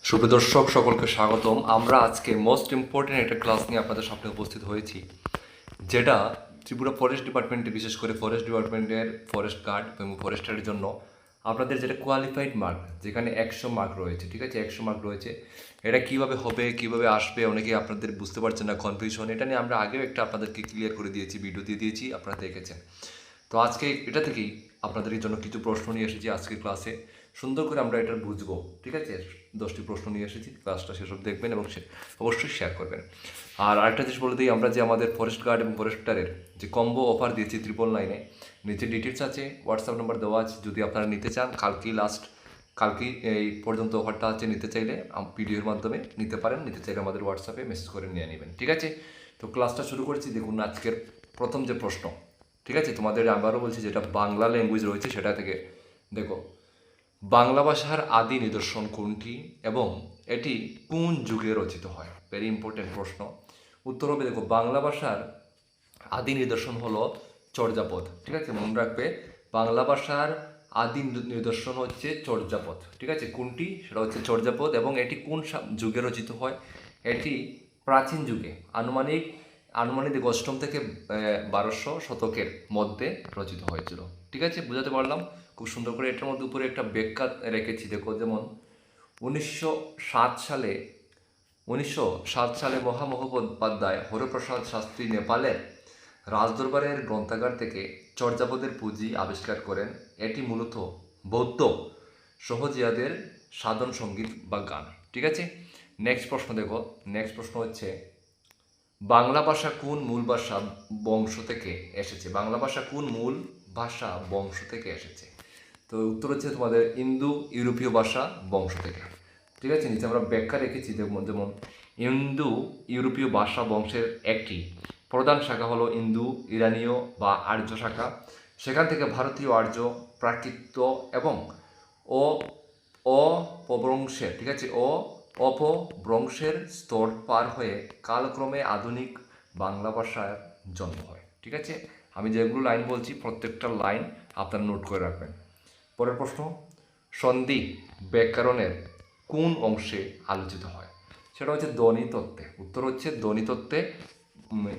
সুপ্রিয় দর্শক সকলকে স্বাগতম। আমরা আজকে মোস্ট ইম্পর্টেন্ট একটা ক্লাস নিয়ে আপনাদের সামনে উপস্থিত হয়েছি, যেটা ত্রিপুরা ফরেস্ট ডিপার্টমেন্টে, বিশেষ করে ফরেস্ট ডিপার্টমেন্টের ফরেস্ট গার্ড এবং ফরেস্টারের জন্য আপনাদের যেটা কোয়ালিফাইড মার্ক, যেখানে 100 মার্ক রয়েছে, ঠিক আছে, 100 মার্ক রয়েছে। এটা কিভাবে হবে, কিভাবে আসবে, অনেকেই আপনাদের বুঝতে পারছেন না, কনফিউশন। এটা নিয়ে আমরা আগেও একটা আপনাদেরকে ক্লিয়ার করে দিয়েছি, ভিডিও দিয়ে দিয়েছি, আপনারা দেখেছেন। তো আজকে এটা থেকেই আপনাদের জন্য কিছু প্রশ্ন নিয়ে এসেছি আজকের ক্লাসে। সুন্দর করে আমরা এটা বুঝবো, ঠিক আছে। 10টি প্রশ্ন নিয়ে এসেছি, ক্লাসটা সেসব দেখবেন এবং অবশ্যই শেয়ার করবেন। আর আরেকটা জিনিস বলে দিই, আমরা যে আমাদের ফরেস্ট গার্ড এবং ফরেস্টারের যে কম্বো অফার দিয়েছি 999, নিচে ডিটেলস আছে, হোয়াটসঅ্যাপ নাম্বার দেওয়া আছে। যদি আপনারা নিতে চান, কালকেই এই পর্যন্ত অফারটা আছে। নিতে চাইলে ভিডিওর মাধ্যমে নিতে পারেন, নিতে চাইলে আমাদের হোয়াটসঅ্যাপে মেসেজ করে নিয়ে নেবেন, ঠিক আছে। তো ক্লাসটা শুরু করছি। দেখুন আজকের প্রথম যে প্রশ্ন, ঠিক আছে, তোমাদের আবারও বলছি, যেটা বাংলা ল্যাঙ্গুয়েজ রয়েছে সেটা থেকে দেখো, বাংলা ভাষার আদি নিদর্শন কোনটি এবং এটি কোন যুগে রচিত হয়? ভেরি ইম্পর্টেন্ট প্রশ্ন। উত্তর হবে, দেখো, বাংলা ভাষার আদি নিদর্শন হলো চর্যাপদ, ঠিক আছে, মনে রাখবে। বাংলা ভাষার আদি নিদর্শন হচ্ছে চর্যাপদ, ঠিক আছে। কোনটি? সেটা হচ্ছে চর্যাপদ। এবং এটি কোন যুগে রচিত হয়? এটি প্রাচীন যুগে, আনুমানিক আনুমানিক 8ম থেকে 1200 শতকের মধ্যে রচিত হয়েছিল, ঠিক আছে। বুঝাতে পারলাম খুব সুন্দর করে। এটার মধ্যে উপরে একটা ব্যাখ্যা রেখেছি, দেখো। যেমন 1907 সালে 1907 সালে মহামহোপাধ্যায় হরপ্রসাদ শাস্ত্রী নেপালের রাজদরবারের গ্রন্থাগার থেকে চর্যাপদের পুঁজি আবিষ্কার করেন। এটি মূলত বৌদ্ধ সহজিয়াদের সাধন সঙ্গীত বা গান, ঠিক আছে। নেক্সট প্রশ্ন দেখো। নেক্সট প্রশ্ন হচ্ছে, বাংলা ভাষা কোন মূল ভাষা বংশ থেকে এসেছে? বাংলা ভাষা কোন মূল ভাষা বংশ থেকে এসেছে? তো উত্তর হচ্ছে তোমাদের ইন্দো ইউরোপীয় ভাষা বংশ থেকে, ঠিক আছে। নিচে আমরা ব্যাখ্যা রেখেছি, যেমন ইন্দো ইউরোপীয় ভাষা বংশের একটি প্রধান শাখা হলো ইন্দো ইরানীয় বা আর্য শাখা। সেখান থেকে ভারতীয়, আর্য, প্রাকৃত এবং ও অপভ্রংশের, ঠিক আছে, অপভ্রংশের স্তর পার হয়ে কালক্রমে আধুনিক বাংলা ভাষার জন্ম হয়, ঠিক আছে। আমি যেগুলো লাইন বলছি প্রত্যেকটা লাইন আপনারা নোট করে রাখবেন। পরের প্রশ্ন, সন্ধি ব্যাকরণের কোন অংশে আলোচিত হয়? সেটা হচ্ছে ধ্বনিতত্ত্বে। উত্তর হচ্ছে ধ্বনিতত্ত্বে,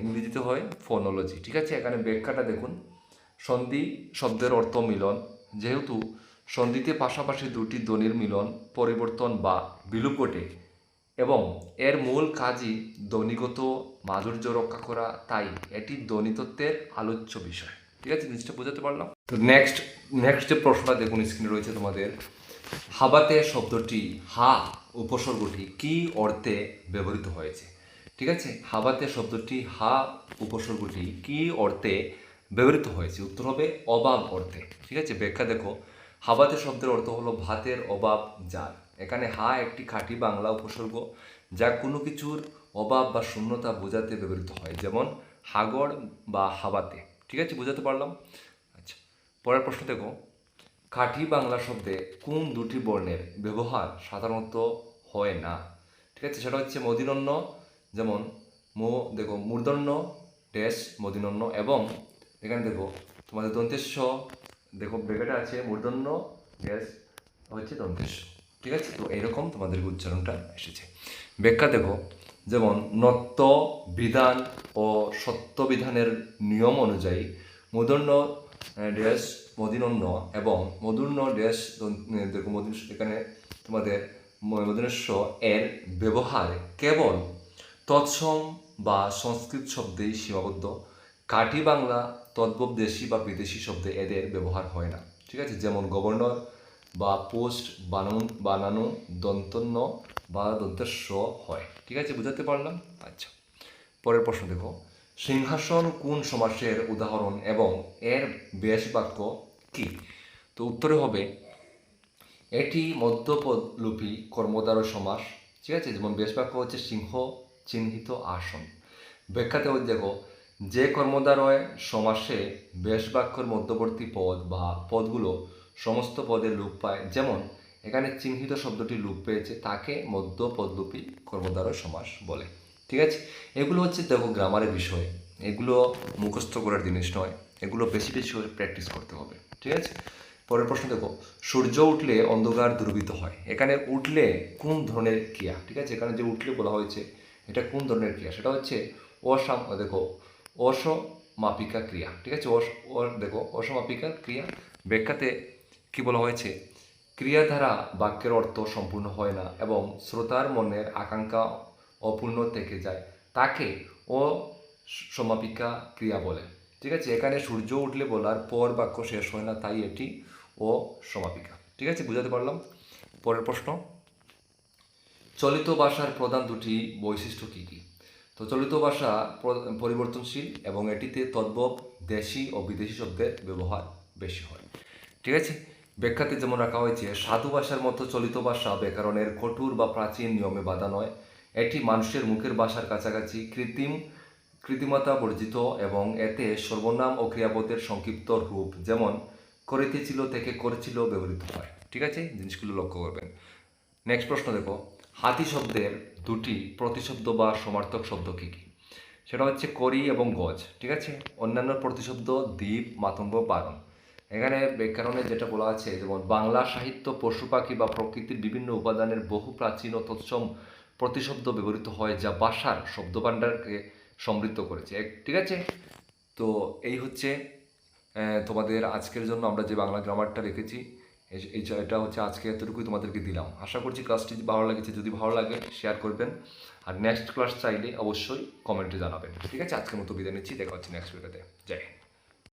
ইংরেজিতে হয় ফোনোলজি, ঠিক আছে। এখানে ব্যাখ্যাটা দেখুন। সন্ধি শব্দের অর্থ মিলন। যেহেতু সন্ধিতে পাশাপাশি দুটি ধ্বনির মিলন, পরিবর্তন বা বিলোপ ঘটে এবং এর মূল কাজই ধ্বনিগত মাধুর্য রক্ষা করা, তাই এটি ধ্বনিতত্ত্বের আলোচ্য বিষয়, ঠিক আছে। জিনিসটা বোঝাতে পারলাম। তো নেক্সট যে প্রশ্নটা দেখুন স্ক্রিনে রয়েছে তোমাদের, হাবাতে শব্দটি হা উপসর্গটি কি অর্থে ব্যবহৃত হয়েছে? ঠিক আছে, হাবাতে শব্দটি হা উপসর্গটি কি অর্থে ব্যবহৃত হয়েছে? উত্তর হবে অভাব অর্থে, ঠিক আছে। ব্যাখ্যা দেখো, হাবাতে শব্দের অর্থ হলো ভাতের অভাব যার। এখানে হা একটি খাঁটি বাংলা উপসর্গ, যা কোনো কিছুর অভাব বা শূন্যতা বোঝাতে ব্যবহৃত হয়, যেমন হাগর বা হাবাতে, ঠিক আছে। বোঝাতে পারলাম। আচ্ছা, পরের প্রশ্ন দেখো, খাঁটি বাংলা শব্দে কোন দুটি বর্ণের ব্যবহার সাধারণত হয় না? ঠিক আছে, সেটা হচ্ছে মূর্ধন্য, যেমন দেখো মূর্ধন্য ড্যাশ মূর্ধন্য, এবং এখানে দেখো তোমাদের দন্তেশ্ব, দেখো ব্রেকেটে আছে মূর্ধন্য ড্যাশ হচ্ছে দন্তেশ্ব, ঠিক আছে। তো এইরকম তোমাদের উচ্চারণটা এসেছে। ব্যাখ্যা দেখো, যেমন নত্য বিধান ও সত্য বিধানের নিয়ম অনুযায়ী মূর্ধন্য ড্যাশ মদিনন্য এবং মধুর্ণ ড্যাশ দেখো এখানে তোমাদের মদিনেশ্ব এর ব্যবহার কেবল তৎসম বা সংস্কৃত শব্দেই সীমাবদ্ধ। কাঠি বাংলা তদ্ভব দেশি বা বিদেশি শব্দে এদের ব্যবহার হয় না, ঠিক আছে। যেমন গভর্নর বা পোস্ট বানানো দন্তন্য বা দন্তেস্ব হয়, ঠিক আছে। বুঝাতে পারলাম। আচ্ছা, পরের প্রশ্ন দেখো, সিংহাসন কোন সমাসের উদাহরণ এবং এর বেশ বাক্য কি? তো উত্তরে হবে, এটি মধ্যপদলোপী কর্মদ্বারয় সমাস, ঠিক আছে। যেমন বেশ বাক্য হচ্ছে সিংহ চিহ্নিত আসন। ব্যাখ্যাতে দেখো, যে কর্মদ্বারয় সমাসে বেশ বাক্যের মধ্যবর্তী পদ বা পদগুলো সমস্ত পদের লোপ পায়, যেমন এখানে চিহ্নিত শব্দটি লোপ পেয়েছে, তাকে মধ্যপদলোপী কর্মদ্বারয় সমাস বলে, ঠিক আছে। এগুলো হচ্ছে দেখো গ্রামারের বিষয়, এগুলো মুখস্থ করার জিনিস নয়, এগুলো বেশি বেশি করে প্র্যাকটিস করতে হবে, ঠিক আছে। পরের প্রশ্ন দেখো, সূর্য উঠলে অন্ধকার দূরীভূত হয়। এখানে উঠলে কোন ধরনের ক্রিয়া? ঠিক আছে, এখানে যে উঠলে বলা হয়েছে এটা কোন ধরনের ক্রিয়া? সেটা হচ্ছে দেখো অসমাপিকা ক্রিয়া। ঠিক আছে, দেখো অসমাপিকা ক্রিয়া ব্যাখ্যাতে কি বলা হয়েছে? ক্রিয়া দ্বারা বাক্যের অর্থ সম্পূর্ণ হয় না এবং শ্রোতার মনের আকাঙ্ক্ষা অপূর্ণ থেকে যায়, তাকে অসমাপিকা ক্রিয়া বলে। ঠিক আছে, এখানে সূর্য উঠলে বলার পর বাক্য শেষ হয় না, তাই এটি অসমাপিকা। ঠিক আছে, বুঝাতে পারলাম? পরের প্রশ্ন, চলিত ভাষার প্রধান দুটি বৈশিষ্ট্য কী কী? তো চলিত ভাষা পরিবর্তনশীল এবং এটিতে তদ্ভব দেশি ও বিদেশি শব্দের ব্যবহার বেশি হয়। ঠিক আছে, ব্যাখ্যাতে যেমন রাখা হয়েছে, সাধু ভাষার মতো চলিত ভাষা ব্যাকরণের কঠোর বা প্রাচীন নিয়মে বাধা নয়। এটি মানুষের মুখের ভাষার কাছাকাছি, কৃত্রিমতা বর্জিত এবং এতে সর্বনাম ও ক্রিয়াপদের সংক্ষিপ্ত রূপ, যেমন করিতেছিল থেকে করেছিল ব্যবহৃত হয়। ঠিক আছে, জিনিসগুলো লক্ষ্য করবেন। নেক্সট প্রশ্ন দেখো, হাতি শব্দের দুটি প্রতিশব্দ বা সমার্থক শব্দ কী কী? সেটা হচ্ছে করি এবং গজ। ঠিক আছে, অন্যান্য প্রতিশব্দ দ্বীপ, মাতঙ্গ, বারণ। এখানে ব্যাকরণে যেটা বলা আছে, যেমন বাংলা সাহিত্য পশু পাখি বা প্রকৃতির বিভিন্ন উপাদানের বহু প্রাচীন ও তৎসম প্রতিশব্দ ব্যবহৃত হয়, যা ভাষার শব্দভাণ্ডারকে সমৃদ্ধ করেছে। ঠিক আছে, তো এই হচ্ছে তোমাদের আজকের জন্য আমরা যে বাংলা গ্রামারটা রেখেছি, এটা হচ্ছে আজকে এতটুকুই তোমাদেরকে দিলাম। আশা করছি ক্লাসটি ভালো লেগেছে। যদি ভালো লাগে শেয়ার করবেন, আর নেক্সট ক্লাস চাইলে অবশ্যই কমেন্টে জানাবেন। ঠিক আছে, আজকের মতো বিদায় নিচ্ছি, দেখা হচ্ছে নেক্সট ভিডিওতে। জয় হিন্দ।